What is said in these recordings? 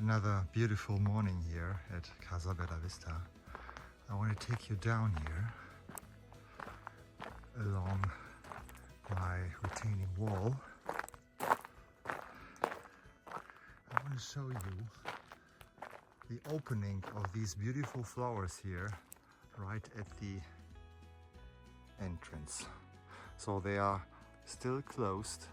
Another beautiful morning here at Casa Bella Vista. I want to take you down here along my retaining wall. I want to show you the opening of these beautiful flowers here right at the entrance. So they are still closed,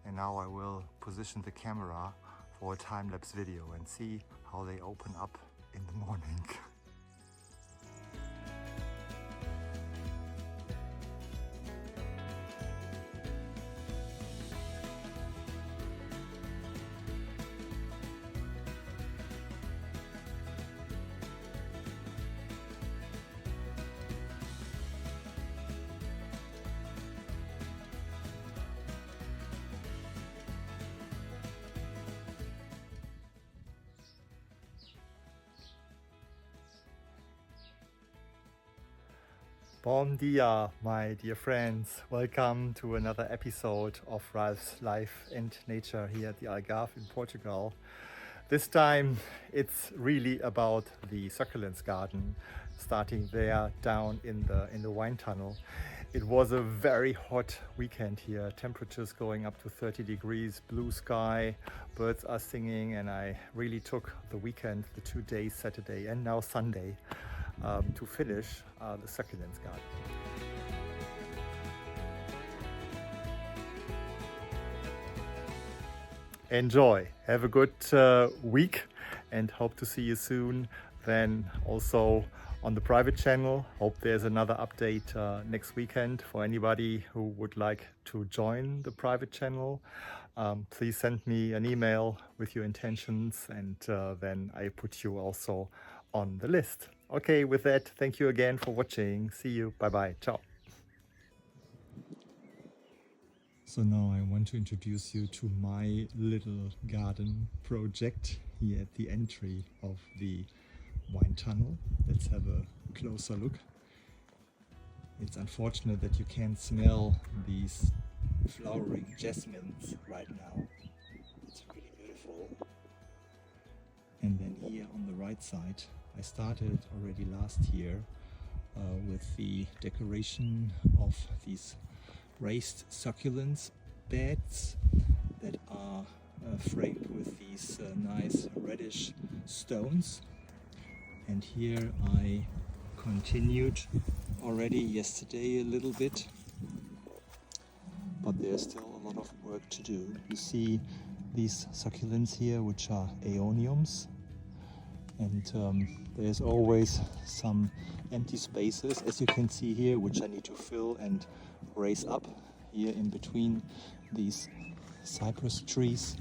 and now I will position the camera for a time-lapse video and see how they open up in the morning. Bom dia, my dear friends. Welcome to another episode of Ralph's Life and Nature here at the Algarve in Portugal. This time it's really about the succulents garden, starting there down in the wine tunnel. It was a very hot weekend here, temperatures going up to 30 degrees, blue sky, birds are singing, and I really took the weekend, the 2 days, Saturday and now Sunday, to finish the succulents garden. Enjoy, have a good week, and hope to see you soon. Then also on the private channel, hope there's another update next weekend for anybody who would like to join the private channel. Please send me an email with your intentions, and then I put you also on the list. Okay, with that, thank you again for watching. See you. Bye bye. Ciao. So now I want to introduce you to my little garden project here at the entry of the wine tunnel. Let's have a closer look. It's unfortunate that you can't smell these flowering jasmines right now. It's really beautiful. And then here on the right side, I started already last year with the decoration of these raised succulents beds that are framed with these nice reddish stones. And here I continued already yesterday a little bit, but there's still a lot of work to do. You see these succulents here, which are aeoniums, and there's always some empty spaces, as you can see here, which I need to fill and raise up here in between these cypress trees.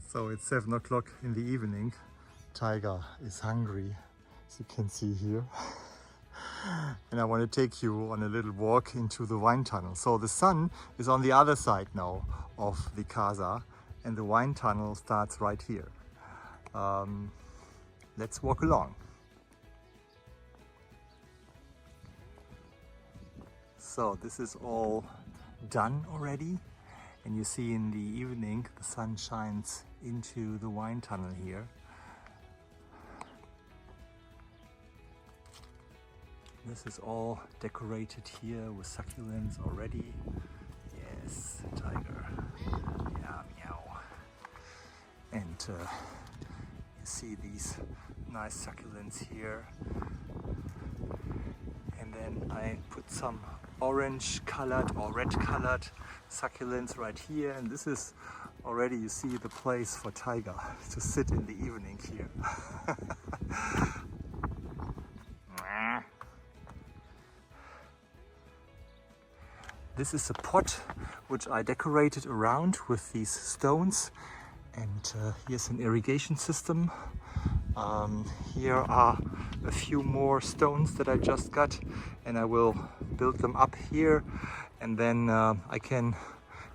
So it's 7 o'clock in the evening. Tiger is hungry, as you can see here. And I want to take you on a little walk into the wine tunnel. So the sun is on the other side now of the casa, and the wine tunnel starts right here. Let's walk along. So this is all done already. And you see in the evening the sun shines into the wine tunnel here. This is all decorated here with succulents already. Yes, tiger. Yeah, meow. And you see these nice succulents here. And then I put some orange colored or red colored succulents right here. And this is already, you see, the place for tiger to sit in the evening here. This is a pot which I decorated around with these stones, and here's an irrigation system. Here are a few more stones that I just got, and I will build them up here, and then I can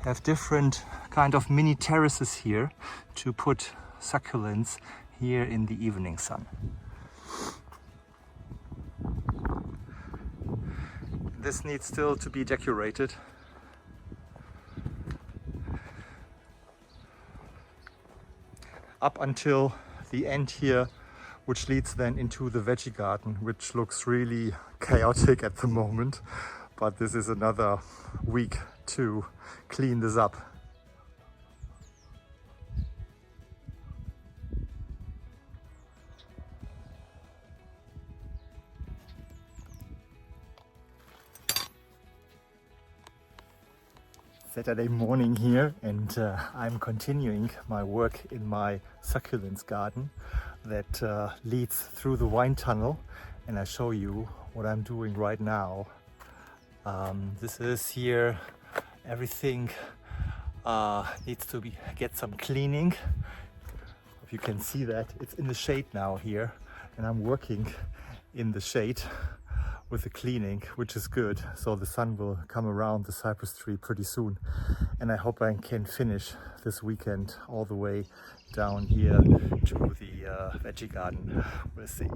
have different kind of mini terraces here to put succulents here in the evening sun. This needs still to be decorated. Up until the end here, which leads then into the veggie garden, which looks really chaotic at the moment. But this is another week to clean this up. Saturday morning here, and I'm continuing my work in my succulents garden that leads through the wine tunnel, and I show you what I'm doing right now. This is here, everything needs to get some cleaning. If you can see that, it's in the shade now here, and I'm working in the shade with the cleaning, which is good. So the sun will come around the cypress tree pretty soon, and I hope I can finish this weekend all the way down here to the veggie garden. We'll see.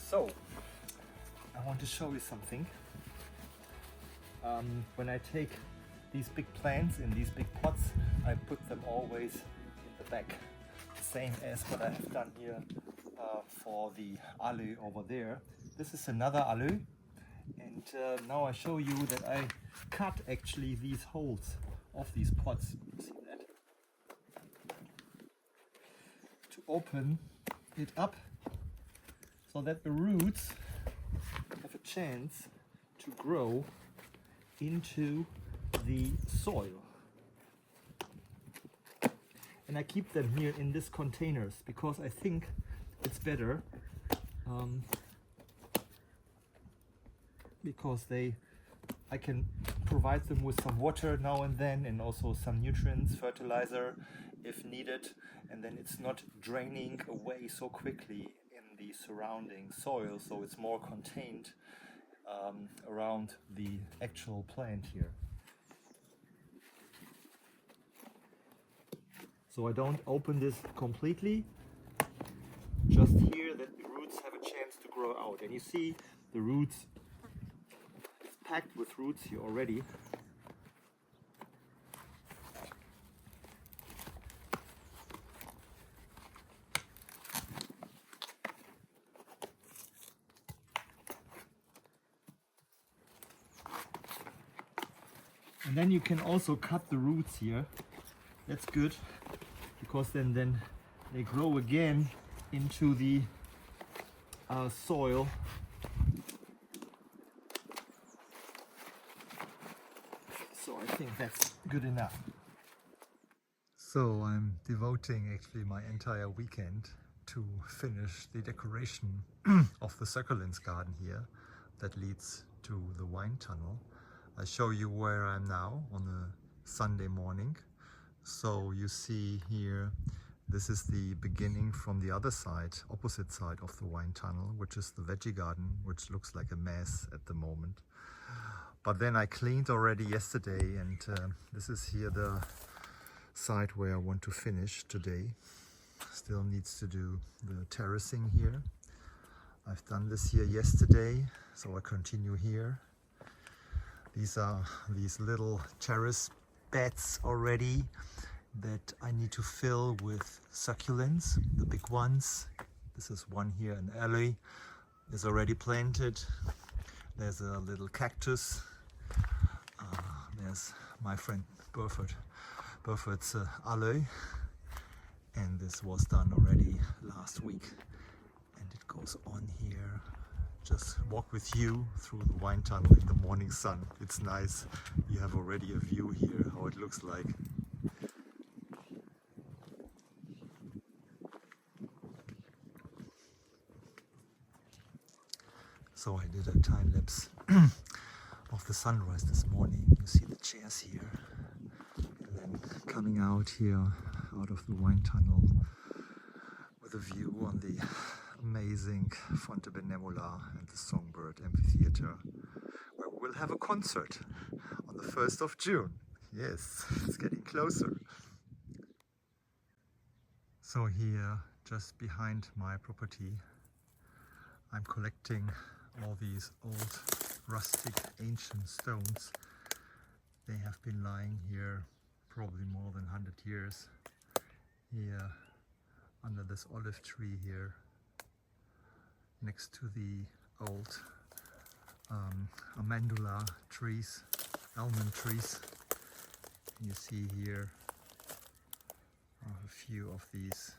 So, I want to show you something. When I take these big plants in these big pots, I put them always in the back. Same as what I have done here for the aloe over there. This is another aloe, and now I show you that I cut actually these holes of these pots. You see that? To open it up, so that the roots have a chance to grow into the soil. And I keep them here in these containers because I think it's better, because I can provide them with some water now and then, and also some nutrients, fertilizer if needed, and then it's not draining away so quickly in the surrounding soil, so it's more contained around the actual plant here. So I don't open this completely, just here that the roots have a chance to grow out. And you see the roots, it's packed with roots here already. And then you can also cut the roots here. That's good, because then they grow again into the soil. So I think that's good enough. So I'm devoting actually my entire weekend to finish the decoration of the succulents garden here that leads to the wine tunnel. I show you where I'm now on a Sunday morning. So you see here, this is the beginning from the other side, opposite side of the wine tunnel, which is the veggie garden, which looks like a mess at the moment. But then I cleaned already yesterday, and this is here the side where I want to finish today. Still needs to do the terracing here. I've done this here yesterday, so I continue here. These are these little terrace beds already that I need to fill with succulents, the big ones. This is one here, an alley is already planted. There's a little cactus. There's my friend Burford's aloe, and this was done already last week, and it goes on here. Just walk with you through the wine tunnel in the morning sun. It's nice. You have already a view here, how it looks like. So I did a time lapse of the sunrise this morning. You see the chairs here. And then coming out here, out of the wine tunnel, with a view on the amazing Fonte Benemola and the Songbird Amphitheater, where we'll have a concert on the 1st of June. Yes, it's getting closer. So here, just behind my property, I'm collecting all these old rustic ancient stones. They have been lying here probably more than 100 years. Here under this olive tree here, next to the old amandula trees, almond trees. You see here a few of these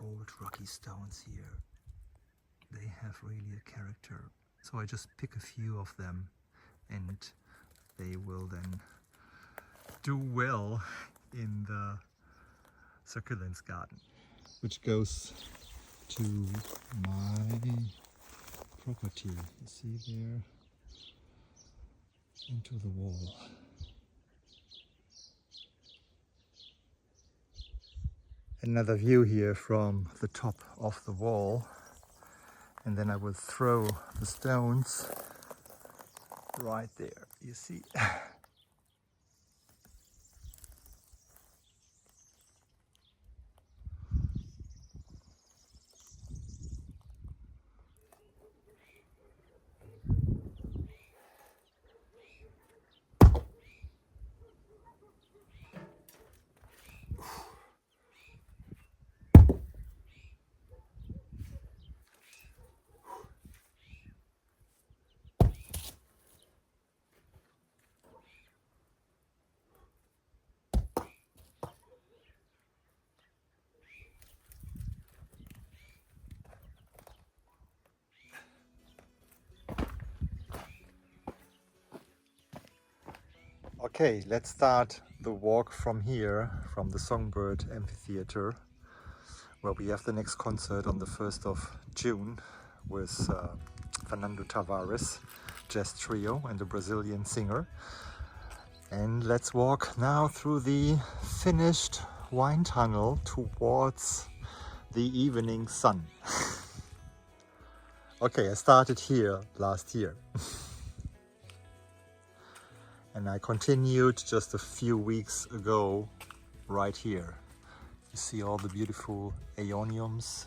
old rocky stones here. They have really a character. So I just pick a few of them, and they will then do well in the succulents garden, which goes to my property. You see there, into the wall. Another view here from the top of the wall, and then I will throw the stones right there. You see. Okay, let's start the walk from here, from the Songbird Amphitheater, where we have the next concert on the 1st of June with Fernando Tavares jazz trio and a Brazilian singer. And let's walk now through the finished wine tunnel towards the evening sun. Okay, I started here last year. And I continued just a few weeks ago right here. You see all the beautiful aeoniums,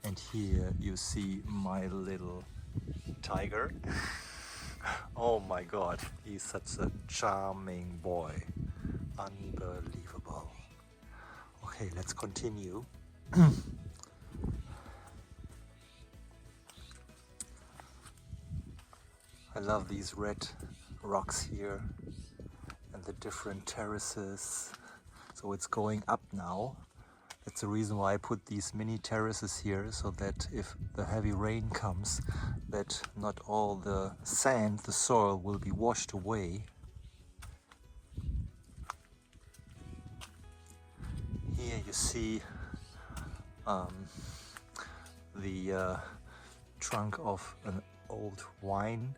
and here you see my little tiger. Oh my god, he's such a charming boy. Unbelievable. Okay, let's continue. I love these red rocks here and the different terraces. So it's going up now. That's the reason why I put these mini terraces here, so that if the heavy rain comes, that not all the sand, the soil, will be washed away. Here you see the trunk of an old wine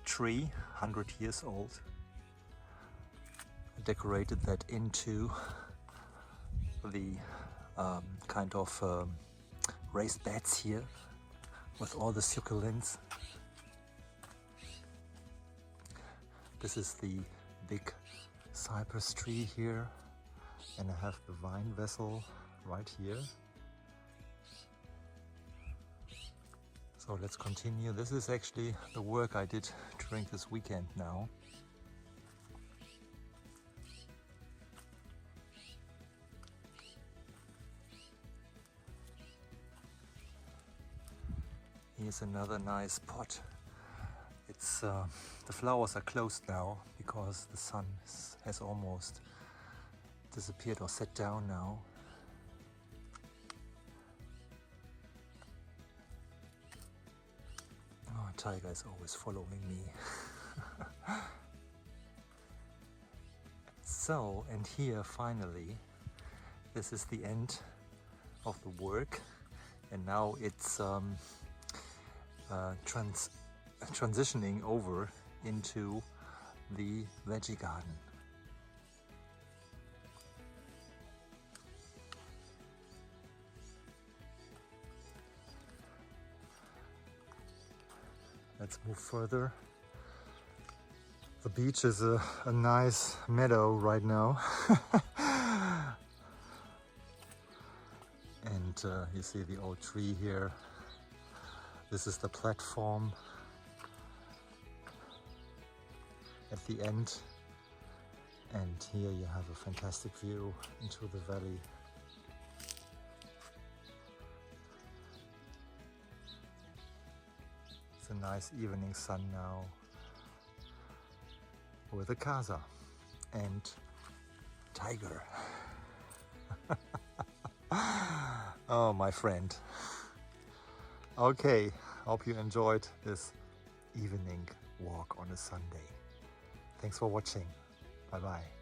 tree, 100 years old. I decorated that into the kind of raised beds here with all the succulents. This is the big cypress tree here, and I have the wine vessel right here. So let's continue. This is actually the work I did during this weekend now. Here's another nice pot. It's the flowers are closed now because the sun has almost disappeared or set down now. Oh, a tiger is always following me. So, and here finally, this is the end of the work, and now it's transitioning over into the veggie garden. Let's move further. The beach is a nice meadow right now. And you see the old tree here. This is the platform at the end, and here you have a fantastic view into the valley. It's a nice evening sun now with a casa and tiger. Oh, my friend. Okay, hope you enjoyed this evening walk on a Sunday. Thanks for watching. Bye bye.